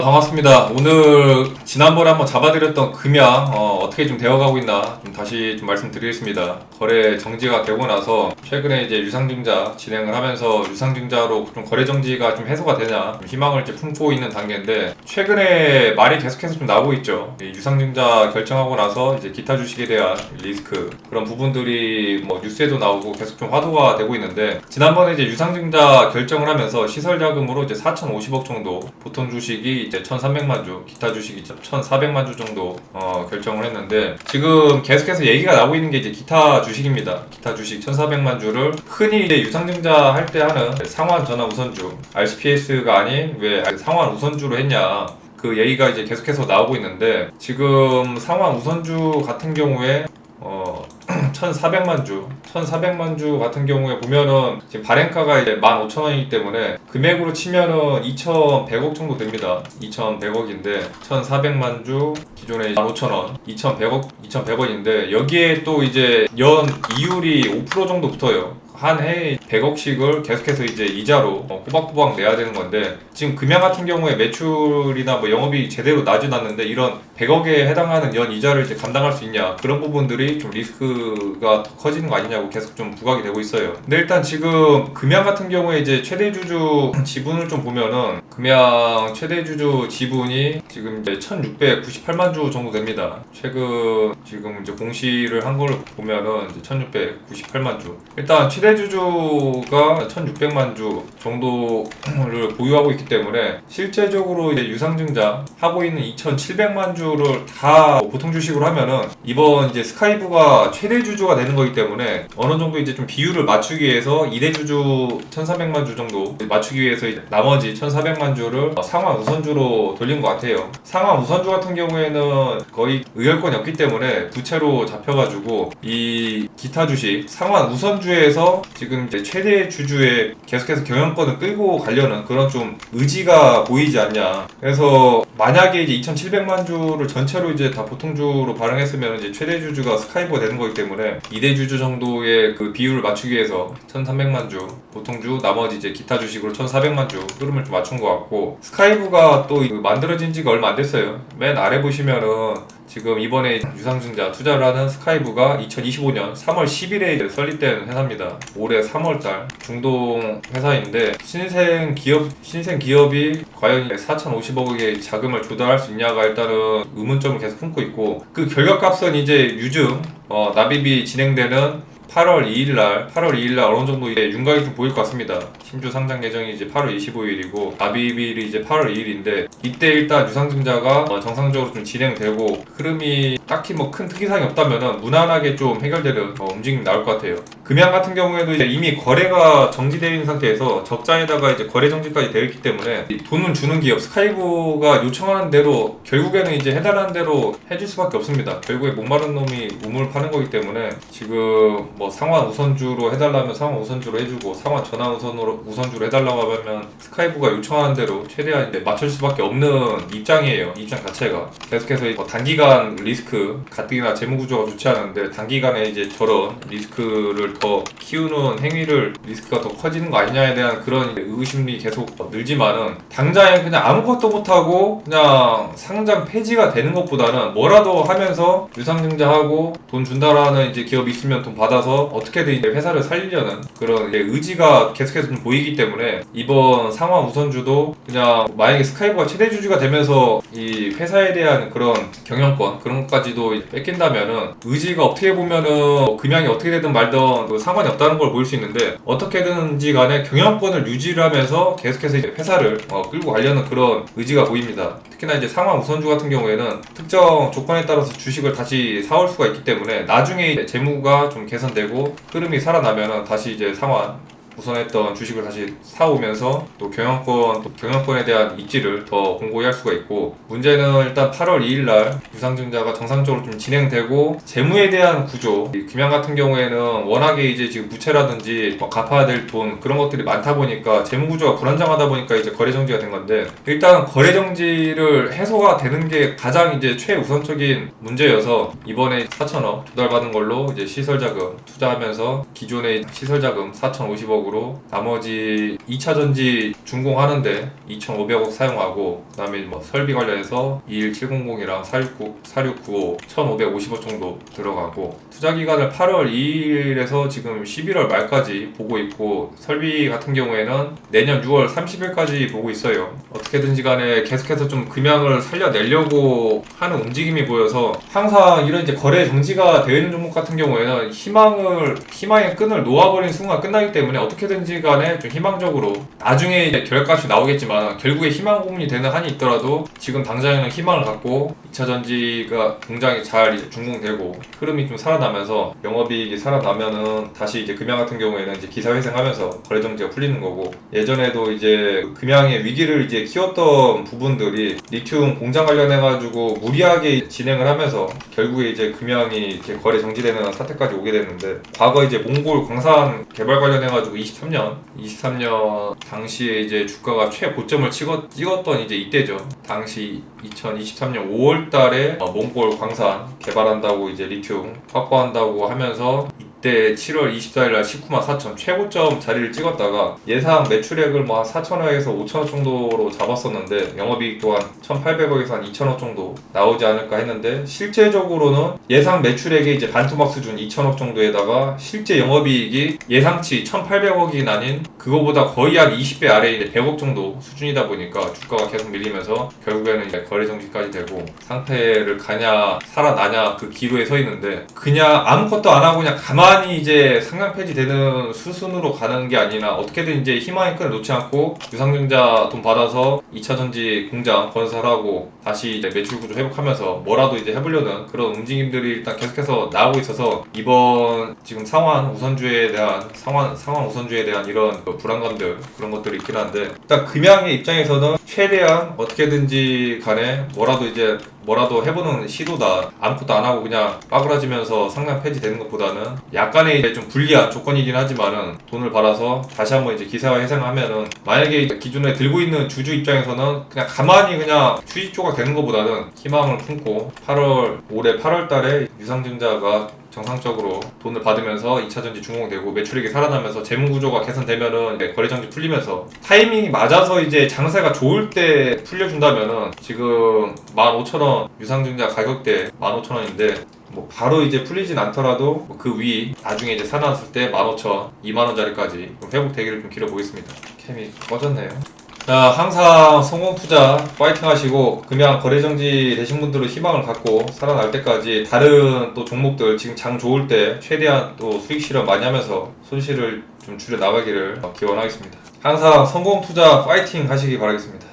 반갑습니다. 오늘 지난번에 한번 잡아드렸던 금양 어떻게 좀 되어가고 있나 좀 다시 좀 말씀드리겠습니다. 거래 정지가 되고 나서 최근에 이제 유상증자 진행을 하면서 유상증자로 좀 거래 정지가 좀 해소가 되냐 좀 희망을 이제 품고 있는 단계인데, 최근에 말이 계속해서 좀 나오고 있죠. 이 유상증자 결정하고 나서 이제 기타 주식에 대한 리스크, 그런 부분들이 뭐 뉴스에도 나오고 계속 좀 화두가 되고 있는데, 지난번에 이제 유상증자 결정을 하면서 시설 자금으로 이제 4,050억 정도, 보통 주식이 이제 1,300만 주, 기타 주식이 1,400만 주 정도 결정을 했는데, 지금 계속해서 얘기가 나오고 있는 게 이제 기타 주식입니다. 기타 주식 1,400만 주를 흔히 이제 유상증자 할 때 하는 상환 전환 우선주, RCPS가 아닌 왜 상환 우선주로 했냐, 그 얘기가 이제 계속해서 나오고 있는데, 지금 상환 우선주 같은 경우에 1,400만 주 같은 경우에 보면은 지금 발행가가 이제 15,000원이기 때문에 금액으로 치면은 2,100억 정도 됩니다. 2,100억인데 1,400만 주 기존에 15,000원, 2,100억인데 여기에 또 이제 연 이율이 5% 정도 붙어요. 한 해에 100억씩을 계속해서 이제 이자로 꼬박꼬박 내야 되는 건데, 지금 금양 같은 경우에 매출이나 뭐 영업이 제대로 나지 않는데 이런 100억에 해당하는 연 이자를 이제 감당할 수 있냐, 그런 부분들이 좀 리스크가 더 커지는 거 아니냐고 계속 좀 부각이 되고 있어요. 근데 일단 지금 금양 같은 경우에 이제 최대 주주 지분을 좀 보면은, 금양 최대 주주 지분이 지금 이제 1,698만 주 정도 됩니다. 최근 지금 이제 공시를 한 걸 보면은 이제 1,698만 주. 일단 최대 주주가 1,600만 주 정도를 보유하고 있기 때문에 실제적으로 이제 유상증자 하고 있는 2,700만 주를 다 보통 주식으로 하면은, 이번 이제 스카이브가 최대 주주가 되는 거기 때문에 어느 정도 이제 좀 비율을 맞추기 위해서 2대 주주 1,400만 주 정도 맞추기 위해서 이제 나머지 1,400만 주를 상환 우선주로 돌린 것 같아요. 상환 우선주 같은 경우에는 거의 의결권이 없기 때문에 부채로 잡혀가지고 이 기타 주식 상환 우선주에서 지금 이제 최대 주주의 계속해서 경영권을 끌고 가려는 그런 좀 의지가 보이지 않냐. 그래서 만약에 이제 2,700만 주를 전체로 이제 다 보통주로 발행했으면 이제 최대 주주가 스카이브가 되는 거기 때문에 2대 주주 정도의 그 비율을 맞추기 위해서 1,300만 주 보통주, 나머지 이제 기타 주식으로 1,400만 주 흐름을 좀 맞춘 것 같고, 스카이브가 또 만들어진 지가 얼마 안 됐어요. 맨 아래 보시면은 지금 이번에 유상증자 투자를 하는 스카이브가 2025년 3월 10일에 설립된 회사입니다. 올해 3월달 중동 회사인데, 신생 기업이 과연 4,050억의 자금을 조달할 수 있냐가 일단은 의문점을 계속 품고 있고, 그 결과값은 이제 요즘 납입이 진행되는 8월 2일날 어느 정도 이제 윤곽이 좀 보일 것 같습니다. 신주 상장 예정이 이제 8월 25일이고 납입일이 이제 8월 2일인데, 이때 일단 유상증자가 정상적으로 좀 진행되고 흐름이 딱히 뭐 큰 특이사항이 없다면은 무난하게 좀 해결되는 움직임이 나올 것 같아요. 금양 같은 경우에도 이제 이미 거래가 정지되어 있는 상태에서 적자에다가 이제 거래 정지까지 되어 있기 때문에 돈은 주는 기업 스카이브가 요청하는 대로 결국에는 이제 해달라는 대로 해줄 수밖에 없습니다. 결국에 목마른 놈이 우물 파는 거기 때문에 지금 뭐 상환 우선주로 해달라면 상환 우선주로 해주고, 상환 전환 우선주로 해달라고 하면 스카이브가 요청하는 대로 최대한 이제 맞출 수밖에 없는 입장이에요. 입장 자체가 계속해서 단기간 리스크, 가뜩이나 재무구조가 좋지 않은데 단기간에 이제 저런 리스크를 더 키우는 행위를, 리스크가 더 커지는 거 아니냐에 대한 그런 의구심이 계속 늘지만은, 당장에 그냥 아무것도 못하고 그냥 상장 폐지가 되는 것보다는 뭐라도 하면서 유상증자하고 돈 준다라는 이제 기업이 있으면 돈 받아서 어떻게든 이제 회사를 살리려는 그런 이제 의지가 계속해서 좀 보이기 때문에, 이번 상환 우선주도 그냥 만약에 스카이브가 최대 주주가 되면서 이 회사에 대한 그런 경영권 그런 것까지도 뺏긴다면은, 의지가 어떻게 보면은 금양이 어떻게 되든 말든 상관이 없다는 걸 보일 수 있는데, 어떻게든지 간에 경영권을 유지를 하면서 계속해서 이제 회사를 끌고 가려는 그런 의지가 보입니다. 특히나 이제 상환 우선주 같은 경우에는 특정 조건에 따라서 주식을 다시 사올 수가 있기 때문에 나중에 이제 재무가 좀 개선되고 흐름이 살아나면은 다시 이제 상환 우선했던 주식을 다시 사오면서 또 경영권에 대한 입지를 더 공고히 할 수가 있고, 문제는 일단 8월 2일날 유상증자가 정상적으로 좀 진행되고 재무에 대한 구조, 금양 같은 경우에는 워낙에 이제 지금 부채라든지 뭐 갚아야 될 돈 그런 것들이 많다 보니까 재무 구조가 불안정하다 보니까 이제 거래 정지가 된 건데, 일단 거래 정지를 해소가 되는 게 가장 이제 최우선적인 문제여서 이번에 4,000억 조달받은 걸로 이제 시설자금 투자하면서 기존의 시설자금 4,050억을 기본적으로 나머지 2차전지 준공하는데 2,500억 사용하고 그 다음에 뭐 설비 관련해서 21700이랑 4695 1,550억 정도 들어가고 투자 기간을 8월 2일에서 지금 11월 말까지 보고 있고 설비 같은 경우에는 내년 6월 30일까지 보고 있어요. 어떻게든지 간에 계속해서 좀 금양을 살려내려고 하는 움직임이 보여서 항상 이런 이제 거래 정지가 되어 있는 종목 같은 경우에는 희망의 끈을 놓아버린 순간 끝나기 때문에 어떻게든지 간에 좀 희망적으로 나중에 이제 결과값이 나오겠지만 결국에 희망 고문이 되는 한이 있더라도 지금 당장에는 희망을 갖고 2차 전지가 공장이 잘 이제 준공되고 흐름이 좀 살아나면서 영업이익이 살아나면은 다시 이제 금양 같은 경우에는 이제 기사회생하면서 거래 정지가 풀리는 거고 예전에도 이제 금양의 위기를 이제 키웠던 부분들이 리튬 공장 관련해가지고 무리하게 진행을 하면서 결국에 이제 금양이 이렇게 거래 정지되는 사태까지 오게 됐는데 과거 이제 몽골 광산 개발 관련해가지고 23년 당시에 이제 주가가 최고점을 찍었던 이제 이때죠. 당시 2023년 5월달에 몽골 광산 개발한다고 이제 리튬 확보한다고 하면서 이때 7월 24일날 19만 4천 최고점 자리를 찍었다가 예상 매출액을 뭐 한 4천억에서 5천억 정도로 잡았었는데 영업이익 또한 1,800억에서 한 2천억 정도 나오지 않을까 했는데 실제적으로는 예상 매출액의 이제 반토막 수준 2천억 정도에다가 실제 영업이익이 예상치 1,800억이 아닌 그거보다 거의 한 20배 아래 이제 100억 정도 수준이다 보니까 주가가 계속 밀리면서 결국에는 이제 거래 정지까지 되고 상태를 가냐 살아나냐 그 기로에 서 있는데 그냥 아무것도 안 하고 그냥 가만히 이제 상장 폐지되는 수순으로 가는 게 아니라 어떻게든 이제 희망의 끈을 놓지 않고 유상증자 돈 받아서 2차 전지 공장 건설하고 다시 이제 매출 구조 회복하면서 뭐라도 이제 해보려는 그런 움직임들이 일단 계속해서 나오고 있어서 이번 지금 상황 우선주에 대한 이런 불안감들 그런 것들이 있긴 한데 일단 금양의 입장에서는 최대한 어떻게든지 간에 뭐라도 해보는 시도다. 아무것도 안 하고 그냥 빠그라지면서 상장 폐지되는 것보다는 약간의 이제 좀 불리한 조건이긴 하지만은 돈을 받아서 다시 한번 이제 기사화 회생하면은 만약에 기존에 들고 있는 주주 입장에서는 그냥 가만히 그냥 휴지조각 되는 것보다는 희망을 품고 올해 8월 달에 유상증자가 정상적으로 돈을 받으면서 2차전지 준공되고 매출액이 살아나면서 재무구조가 개선되면은 거래정지 풀리면서 타이밍이 맞아서 이제 장세가 좋을 때 풀려준다면은 지금 15,000원 유상증자 가격대 15,000원인데 뭐 바로 이제 풀리진 않더라도 그 위 나중에 이제 살아났을 때 15,000원, 2만원짜리까지 회복되기를 좀 기려보겠습니다. 캠이 꺼졌네요. 자, 항상 성공투자 파이팅 하시고 금양 거래정지 되신 분들은 희망을 갖고 살아날 때까지 다른 또 종목들 지금 장 좋을 때 최대한 또 수익 실현 많이 하면서 손실을 좀 줄여 나가기를 기원하겠습니다. 항상 성공투자 파이팅 하시기 바라겠습니다.